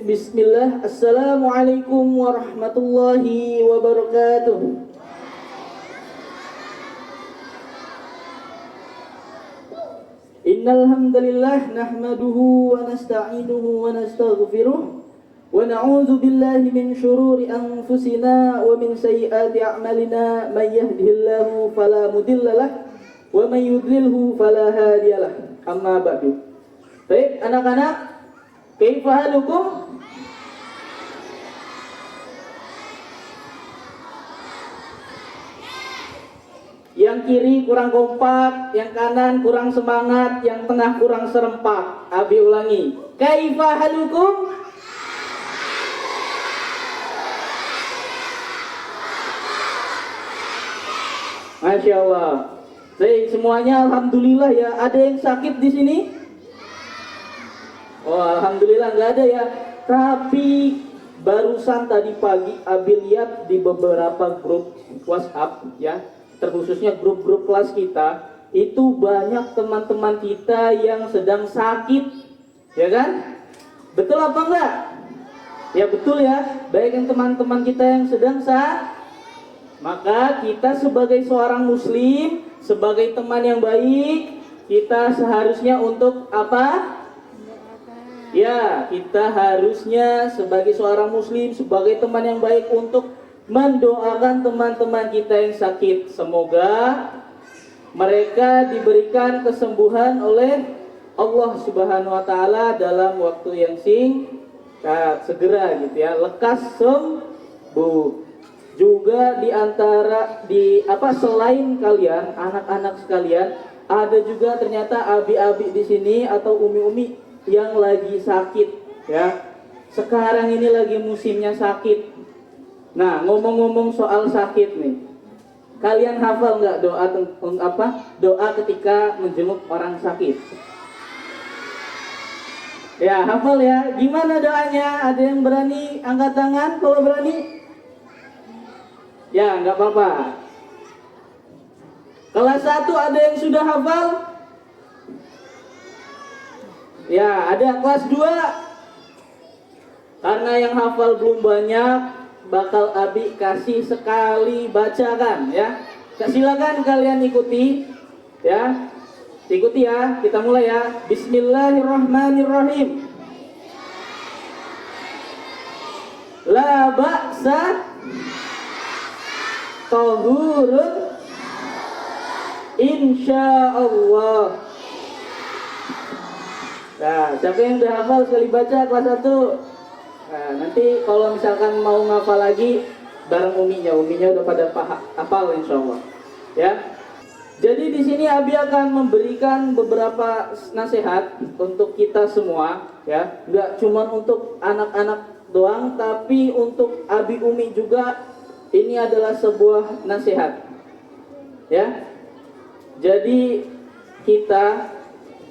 Bismillah. Assalamualaikum warahmatullahi wabarakatuh. Innal hamdalillah nahmaduhu wa nasta'inuhu wa nastaghfiruh wa na'udzu billahi min shururi anfusina wa min sayyiati a'malina may yahdihillahu fala mudhillalah wa may yudlilhu fala hadiyalah. Amma ba'du. Baik, anak-anak, kaifa halukum? Yang kiri kurang kompak, yang kanan kurang semangat, yang tengah kurang serempak. Abi ulangi. Kaifa halukum? Masya Allah. Baik, semuanya alhamdulillah ya. Ada yang sakit di sini? Oh, alhamdulillah nggak ada ya. Tapi barusan tadi pagi Abi lihat di beberapa grup WhatsApp ya, terkhususnya grup-grup kelas kita, itu banyak teman-teman kita yang sedang sakit, ya kan? Betul apa enggak? Ya betul ya. Baik yang teman-teman kita yang sedang sakit, maka kita sebagai seorang muslim, sebagai teman yang baik, kita seharusnya untuk apa? Ya, kita harusnya sebagai seorang muslim, sebagai teman yang baik untuk mendoakan teman-teman kita yang sakit. Semoga mereka diberikan kesembuhan oleh Allah Subhanahu wa taala dalam waktu yang singkat, segera gitu ya, lekas sembuh. Juga selain kalian, anak-anak sekalian, ada juga ternyata abi-abi di sini atau umi-umi yang lagi sakit ya. Sekarang ini lagi musimnya sakit. Nah, ngomong-ngomong soal sakit nih, kalian hafal nggak doa ketika menjenguk orang sakit? Ya, hafal ya. Gimana doanya? Ada yang berani angkat tangan kalau berani? Ya, nggak apa-apa. Kelas 1 ada yang sudah hafal? Ya, ada kelas 2. Karena yang hafal belum banyak, bakal Abi kasih sekali bacakan ya. Silakan kalian ikuti ya. Ikuti ya. Kita mulai ya. Bismillahirrahmanirrahim. La ba'sa tahurun insyaallah. Nah, siapa yang udah hafal sekali baca kelas 1? Nah, nanti kalau misalkan mau ngafal lagi bareng uminya udah pada hafal insyaallah. Ya. Jadi di sini Abi akan memberikan beberapa nasihat untuk kita semua ya. Enggak cuma untuk anak-anak doang, tapi untuk abi umi juga. Ini adalah sebuah nasihat. Ya. Jadi kita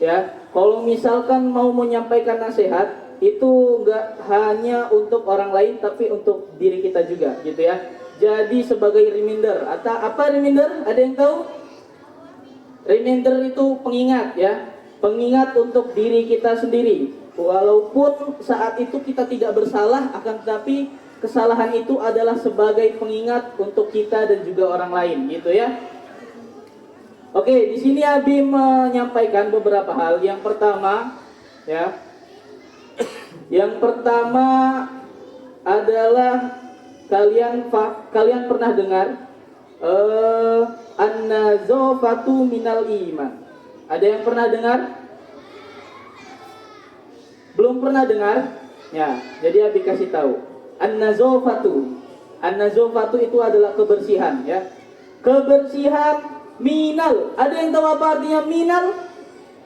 ya, kalau misalkan mau menyampaikan nasihat, itu enggak hanya untuk orang lain tapi untuk diri kita juga gitu ya. Jadi sebagai reminder, atau apa reminder? Ada yang tahu? Reminder itu pengingat ya. Pengingat untuk diri kita sendiri. Walaupun saat itu kita tidak bersalah, akan tetapi kesalahan itu adalah sebagai pengingat untuk kita dan juga orang lain gitu ya. Oke, di sini Abi menyampaikan beberapa hal. Yang pertama ya, yang pertama adalah kalian pernah dengar an-nazafatu minal iman. Ada yang pernah dengar? Belum pernah dengar? Ya, jadi Abi kasih tahu. An-nazafatu. An-nazafatu itu adalah kebersihan ya. Kebersihan minal. Ada yang tahu apa artinya minal?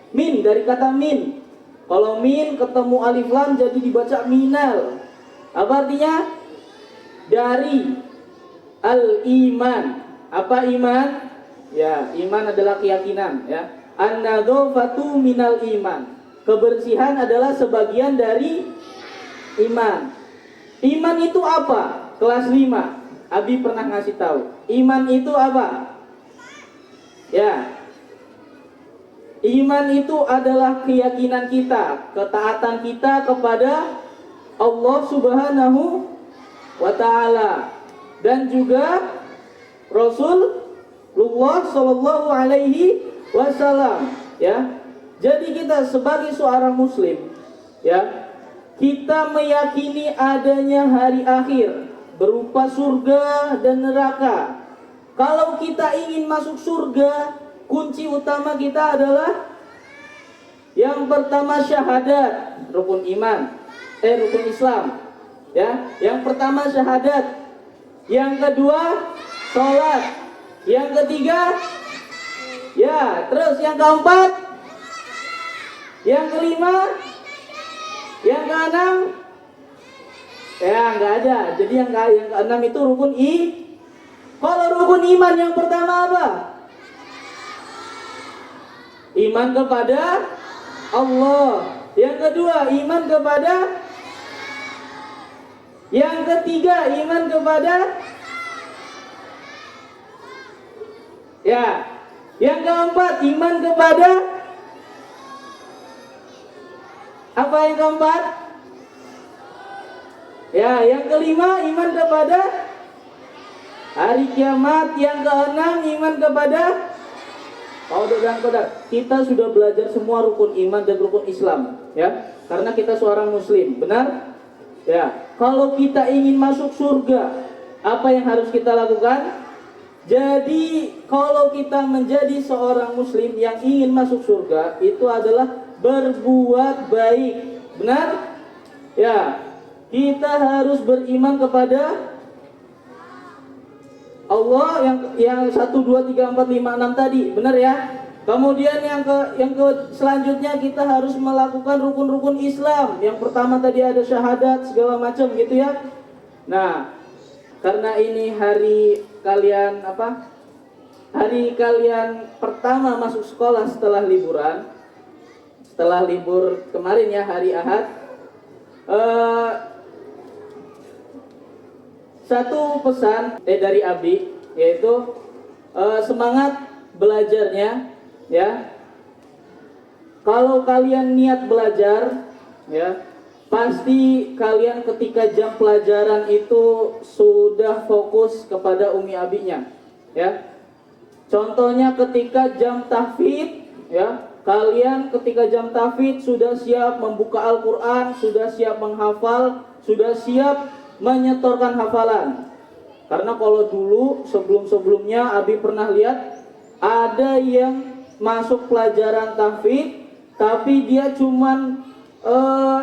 Min dari kata min. Kalau min ketemu alif lam jadi dibaca minal. Apa artinya? Dari al-iman. Apa iman? Ya, iman adalah keyakinan ya. An-nadzafatu minal iman. Kebersihan adalah sebagian dari iman. Iman itu apa? Kelas 5. Abi pernah ngasih tahu. Iman itu apa? Ya. Iman itu adalah keyakinan kita, ketaatan kita kepada Allah Subhanahu wa taala dan juga Rasulullah sallallahu alaihi wasallam, ya. Jadi kita sebagai seorang muslim, ya, kita meyakini adanya hari akhir berupa surga dan neraka. Kalau kita ingin masuk surga, kunci utama kita adalah yang pertama syahadat, rukun iman, rukun Islam, ya. Yang pertama syahadat, yang kedua sholat, yang ketiga, ya, terus yang keempat, yang kelima, yang keenam, ya nggak ada. Jadi yang keenam itu rukun I. Kalau rukun iman yang pertama apa? Iman kepada Allah. Yang kedua iman kepada. Yang ketiga iman kepada. Ya. Yang keempat iman kepada. Apa yang keempat? Ya, yang kelima iman kepada hari kiamat. Yang keenam iman kepada qadar dan qadar. Kita sudah belajar semua rukun iman dan rukun Islam, ya. Karena kita seorang muslim, benar? Ya. Kalau kita ingin masuk surga, apa yang harus kita lakukan? Jadi, kalau kita menjadi seorang muslim yang ingin masuk surga, itu adalah berbuat baik. Benar? Ya. Kita harus beriman kepada Allah yang 1 2 3 4 5 6 tadi, benar ya? Kemudian yang ke selanjutnya kita harus melakukan rukun-rukun Islam. Yang pertama tadi ada syahadat segala macam gitu ya. Nah, karena ini hari kalian Hari kalian pertama masuk sekolah setelah liburan. Setelah libur kemarin ya, hari Ahad. Satu pesan dari Abi, yaitu semangat belajarnya, ya. Kalau kalian niat belajar, ya, pasti kalian ketika jam pelajaran itu sudah fokus kepada Umi Abinya, ya. Contohnya ketika jam tahfidz, ya, kalian ketika jam tahfidz sudah siap membuka Al-Quran, sudah siap menghafal, sudah siap menyetorkan hafalan. Karena kalau dulu sebelum-sebelumnya Abi pernah lihat ada yang masuk pelajaran tahfidz tapi dia cuman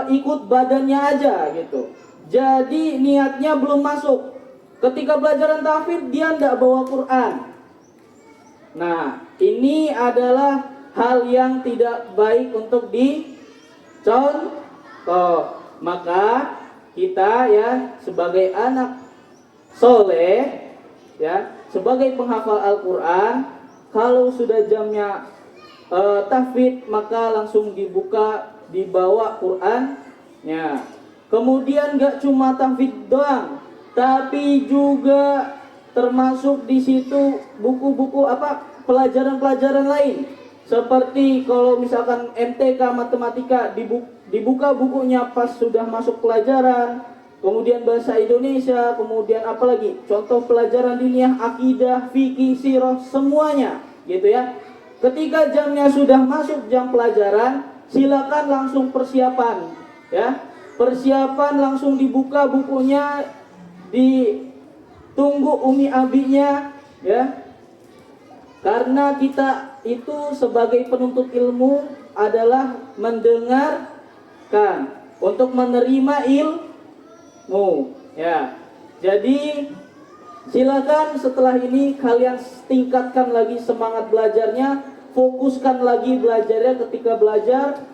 ikut badannya aja gitu. Jadi niatnya belum masuk. Ketika pelajaran tahfidz dia tidak bawa Quran. Nah, ini adalah hal yang tidak baik untuk dicontoh. Maka kita ya sebagai anak soleh, ya, sebagai penghafal Al-Quran, kalau sudah jamnya tahfidz maka langsung dibawa Quran, ya. Kemudian gak cuma tahfidz doang, tapi juga termasuk di situ buku-buku pelajaran-pelajaran lain. Seperti kalau misalkan MTK matematika dibuka bukunya pas sudah masuk pelajaran, kemudian bahasa Indonesia, kemudian apalagi contoh pelajaran diniyah, akidah, fikih, sirah, semuanya gitu ya. Ketika jamnya sudah masuk jam pelajaran, silakan langsung persiapan, ya. Persiapan langsung dibuka bukunya, ditunggu Umi Abinya, ya. Karena kita itu sebagai penuntut ilmu adalah mendengarkan untuk menerima ilmu, ya. Jadi silakan setelah ini kalian tingkatkan lagi semangat belajarnya, fokuskan lagi belajarnya ketika belajar,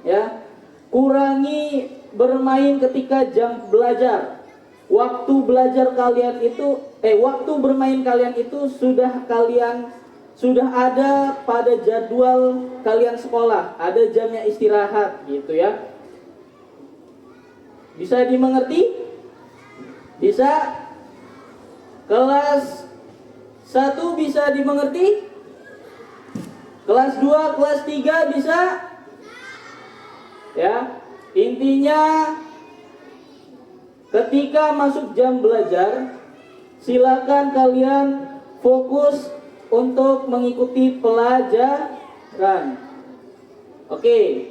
ya. Kurangi bermain ketika jam belajar. Waktu belajar kalian itu waktu bermain kalian itu sudah ada pada jadwal kalian sekolah, ada jamnya istirahat gitu ya. Bisa dimengerti? Bisa? Kelas 1 bisa dimengerti? Kelas 2, kelas 3 bisa? Ya, intinya Ketika masuk jam belajar, silakan kalian fokus untuk mengikuti pelajaran. Oke,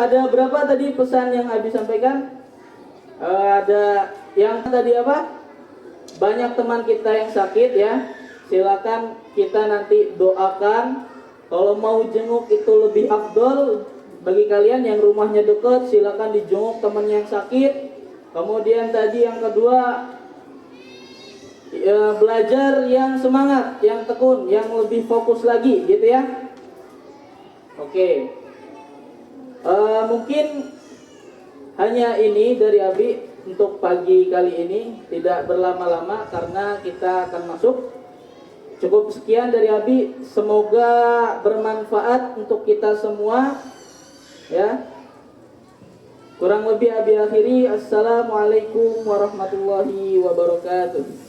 ada berapa tadi pesan yang Abi sampaikan? Ada yang tadi apa? Banyak teman kita yang sakit ya. Silakan kita nanti doakan. Kalau mau jenguk itu lebih afdol. Bagi kalian yang rumahnya dekat, silakan dijenguk teman yang sakit. Kemudian tadi yang kedua, belajar yang semangat, yang tekun, yang lebih fokus lagi, gitu ya. Oke. Mungkin hanya ini dari Abi untuk pagi kali ini, tidak berlama-lama karena kita akan masuk. Cukup sekian dari Abi, semoga bermanfaat untuk kita semua ya. Kurang lebih Abi akhiri. Assalamualaikum warahmatullahi wabarakatuh.